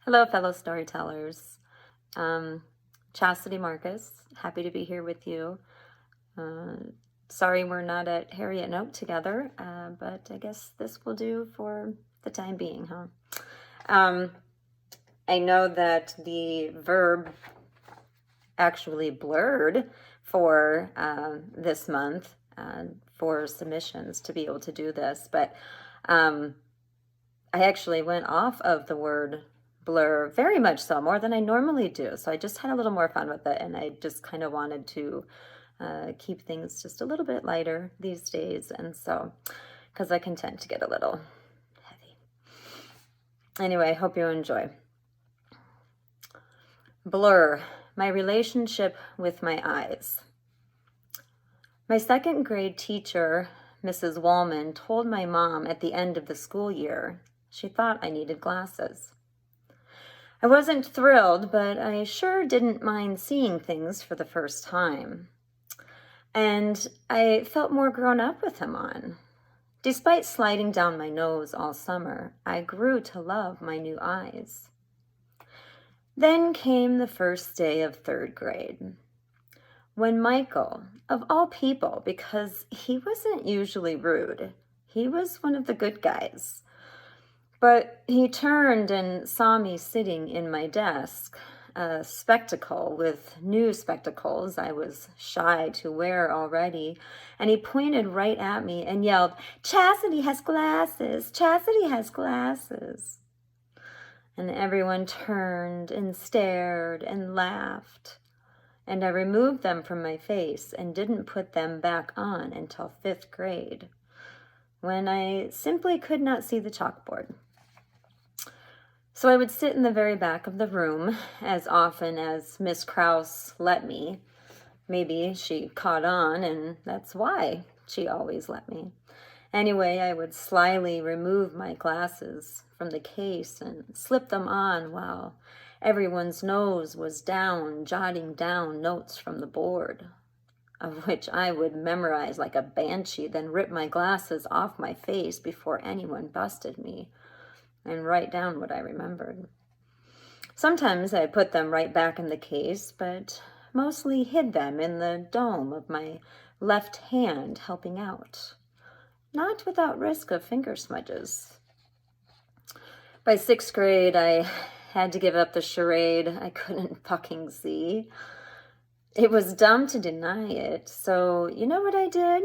Hello, fellow storytellers. Um, Chastity Marcus, happy to be here with you. Uh, Sorry we're not at Harriet and Oak together, but I guess this will do for the time being, huh? Um, I know that the verb actually blurred for this month for submissions to be able to do this, but um, I actually went off of the word blur very much so, more than I normally do. So I just had a little more fun with it, and I just kind of wanted to keep things just a little bit lighter these days. And so, because I can tend to get a little heavy. Anyway, I hope you enjoy. Blur, my relationship with my eyes. My second grade teacher, Mrs. Wallman, told my mom at the end of the school year she thought I needed glasses. I wasn't thrilled, but I sure didn't mind seeing things for the first time. And I felt more grown up with them on. Despite sliding down my nose all summer, I grew to love my new eyes. Then came the first day of third grade, when Michael, of all people, because he wasn't usually rude, he was one of the good guys, but he turned and saw me sitting in my desk, a spectacle with new spectacles I was shy to wear already, and he pointed right at me and yelled, "Chastity has glasses! Chastity has glasses!" And everyone turned and stared and laughed, and I removed them from my face and didn't put them back on until fifth grade, when I simply could not see the chalkboard. So I would sit in the very back of the room as often as Miss Krause let me. Maybe she caught on, and that's why she always let me. Anyway, I would slyly remove my glasses from the case and slip them on while everyone's nose was down, jotting down notes from the board, of which I would memorize like a banshee, then rip my glasses off my face before anyone busted me, and write down what I remembered. Sometimes I put them right back in the case, but mostly hid them in the dome of my left hand helping out, not without risk of finger smudges. By sixth grade, I had to give up the charade I couldn't fucking see. It was dumb to deny it, so you know what I did?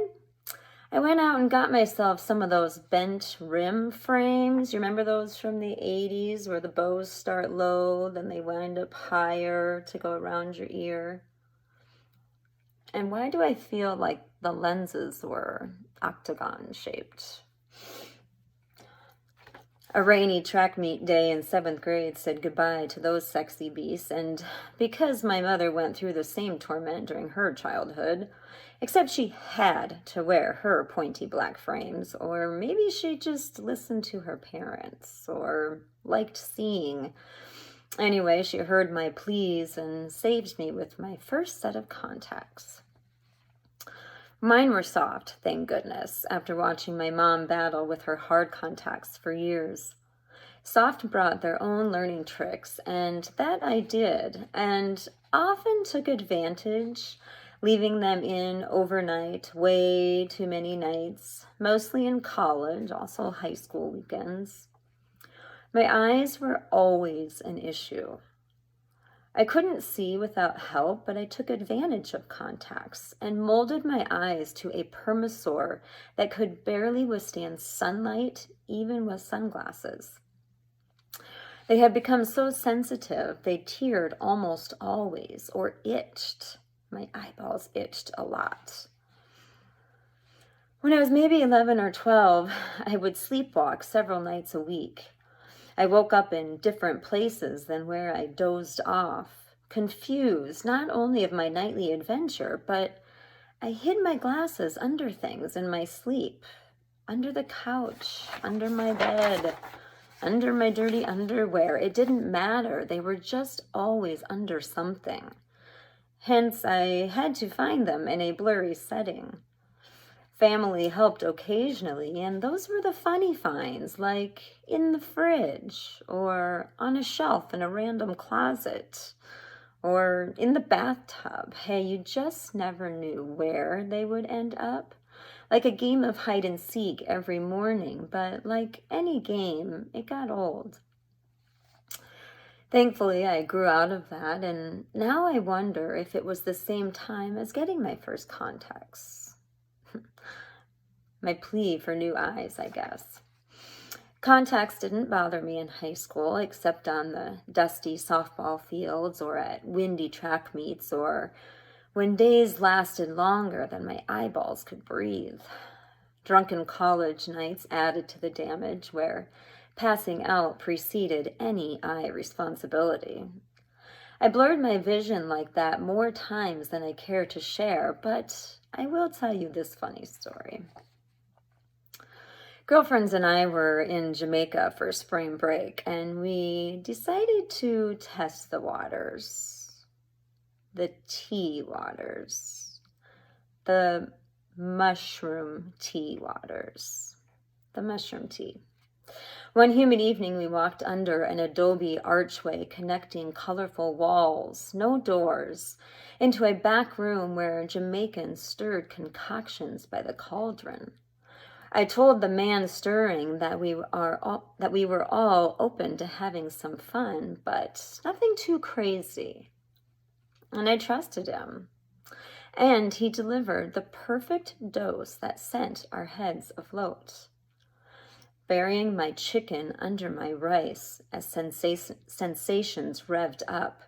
I went out and got myself some of those bent rim frames. You remember those from the 80s where the bows start low, then they wind up higher to go around your ear? And why do I feel like the lenses were octagon shaped? A rainy track meet day in seventh grade said goodbye to those sexy beasts, and because my mother went through the same torment during her childhood, except she had to wear her pointy black frames, or maybe she just listened to her parents, or liked seeing. Anyway, she heard my pleas and saved me with my first set of contacts. Mine were soft, thank goodness, after watching my mom battle with her hard contacts for years. Soft brought their own learning tricks, and that I did, and often took advantage, leaving them in overnight, way too many nights, mostly in college, also high school weekends. My eyes were always an issue. I couldn't see without help, but I took advantage of contacts and molded my eyes to a permasaur that could barely withstand sunlight, even with sunglasses. They had become so sensitive, they teared almost always, or itched. My eyeballs itched a lot. When I was maybe 11 or 12, I would sleepwalk several nights a week. I woke up in different places than where I dozed off, confused not only of my nightly adventure, but I hid my glasses under things in my sleep, under the couch, under my bed, under my dirty underwear. It didn't matter. They were just always under something. Hence, I had to find them in a blurry setting. family helped occasionally, and those were the funny finds, like in the fridge, or on a shelf in a random closet, or in the bathtub. Hey, you just never knew where they would end up. Like a game of hide and seek every morning, but like any game, it got old. Thankfully, I grew out of that, and now I wonder if it was the same time as getting my first contacts. My plea for new eyes, I guess. Contacts didn't bother me in high school, except on the dusty softball fields or at windy track meets or when days lasted longer than my eyeballs could breathe. Drunken college nights added to the damage, where passing out preceded any eye responsibility. I blurred my vision like that more times than I care to share, but I will tell you this funny story. Girlfriends and I were in Jamaica for spring break, and we decided to test the waters. The tea waters. The mushroom tea waters. The mushroom tea. One humid evening, we walked under an adobe archway connecting colorful walls, no doors, into a back room where Jamaicans stirred concoctions by the cauldron. I told the man stirring that we were all open to having some fun, but nothing too crazy. And I trusted him. And he delivered the perfect dose that sent our heads afloat. Burying my chicken under my rice as sensations revved up,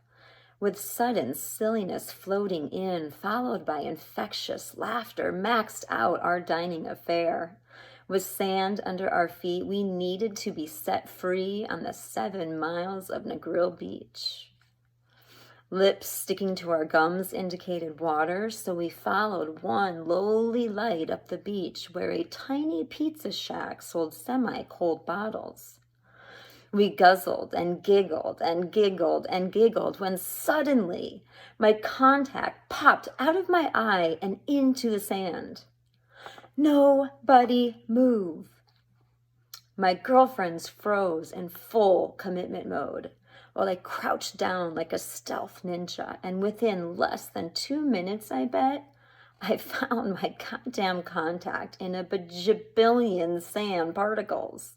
with sudden silliness floating in, followed by infectious laughter, maxed out our dining affair. With sand under our feet, we needed to be set free on the 7 miles of Negril Beach. Lips sticking to our gums indicated water, so we followed one lowly light up the beach where a tiny pizza shack sold semi-cold bottles. We guzzled and giggled and giggled and giggled when suddenly my contact popped out of my eye and into the sand. Nobody move. My girlfriends froze in full commitment mode while I crouched down like a stealth ninja, and within less than 2 minutes, I bet, I found my goddamn contact in a bajillion sand particles,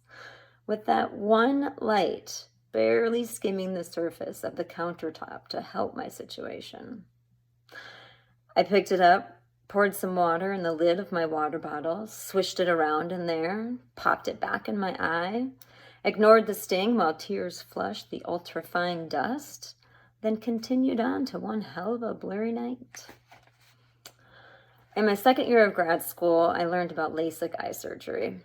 with that one light barely skimming the surface of the countertop to help my situation. I picked it up, poured some water in the lid of my water bottle, swished it around in there, popped it back in my eye, ignored the sting while tears flushed the ultrafine dust, then continued on to one hell of a blurry night. In my second year of grad school, I learned about LASIK eye surgery.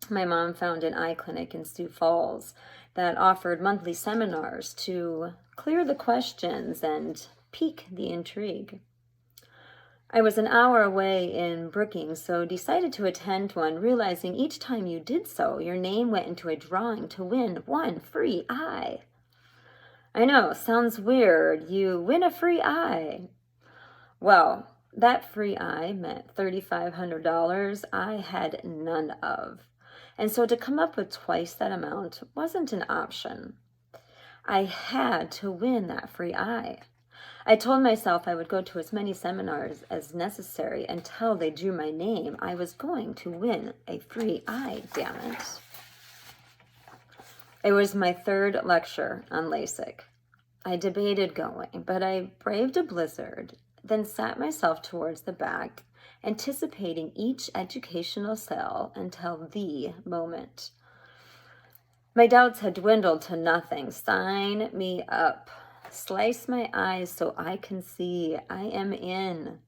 My mom found an eye clinic in Sioux Falls that offered monthly seminars to clear the questions and pique the intrigue. I was an hour away in Brookings, so decided to attend one, realizing each time you did so, your name went into a drawing to win one free eye. I know, sounds weird. You win a free eye. Well, that free eye meant $3,500 I had none of. And so to come up with twice that amount wasn't an option. I had to win that free eye. I told myself I would go to as many seminars as necessary until they drew my name. I was going to win a free eye, damn it. It was my third lecture on LASIK. I debated going, but I braved a blizzard, then sat myself towards the back, anticipating each educational cell until the moment. My doubts had dwindled to nothing. Sign me up. Slice my eyes so I can see. I am in.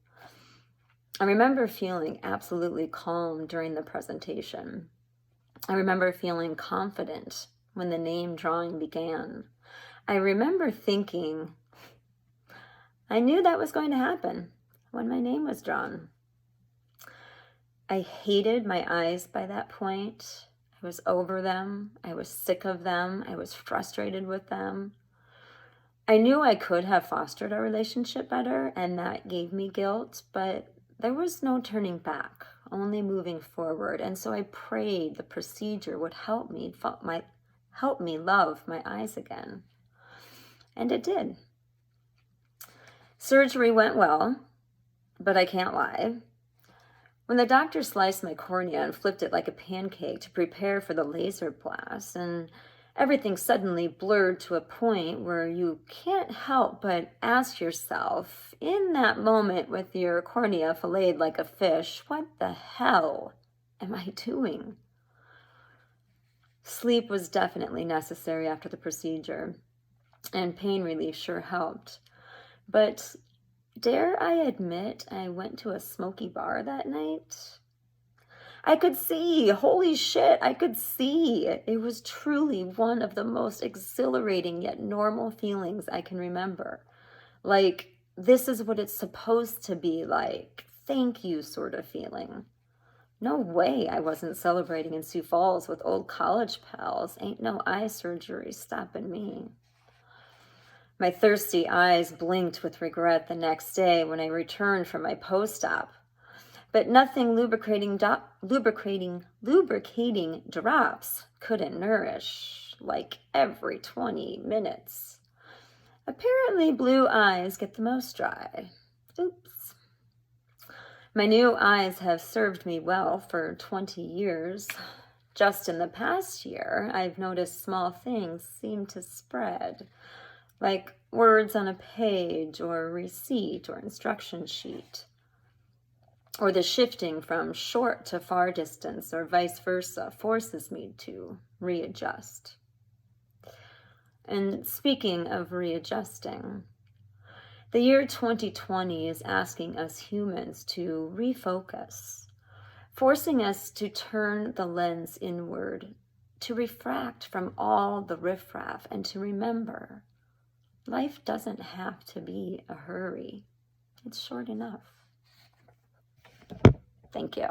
I remember feeling absolutely calm during the presentation. I remember feeling confident when the name drawing began. I remember thinking, I knew that was going to happen when my name was drawn. I hated my eyes by that point. I was over them. I was sick of them. I was frustrated with them. I knew I could have fostered our relationship better, and that gave me guilt, but there was no turning back. only moving forward. And so I prayed the procedure would help me love my eyes again. And it did. Surgery went well, but I can't lie. When the doctor sliced my cornea and flipped it like a pancake to prepare for the laser blast, and everything suddenly blurred to a point where you can't help but ask yourself, in that moment with your cornea filleted like a fish, what the hell am I doing? Sleep was definitely necessary after the procedure, and pain relief sure helped. But dare I admit I went to a smoky bar that night? I could see, holy shit, I could see. It was truly one of the most exhilarating yet normal feelings I can remember. Like, this is what it's supposed to be like. Thank you sort of feeling. No way I wasn't celebrating in Sioux Falls with old college pals. Ain't no eye surgery stopping me. My thirsty eyes blinked with regret the next day when I returned from my post-op. But nothing lubricating drops couldn't nourish, like every 20 minutes. Apparently, blue eyes get the most dry. Oops. My new eyes have served me well for 20 years. Just in the past year, I've noticed small things seem to spread, like words on a page or a receipt or instruction sheet, or the shifting from short to far distance or vice versa forces me to readjust. And speaking of readjusting, the year 2020 is asking us humans to refocus, forcing us to turn the lens inward, to refract from all the riffraff, and to remember, life doesn't have to be a hurry. It's short enough. Thank you.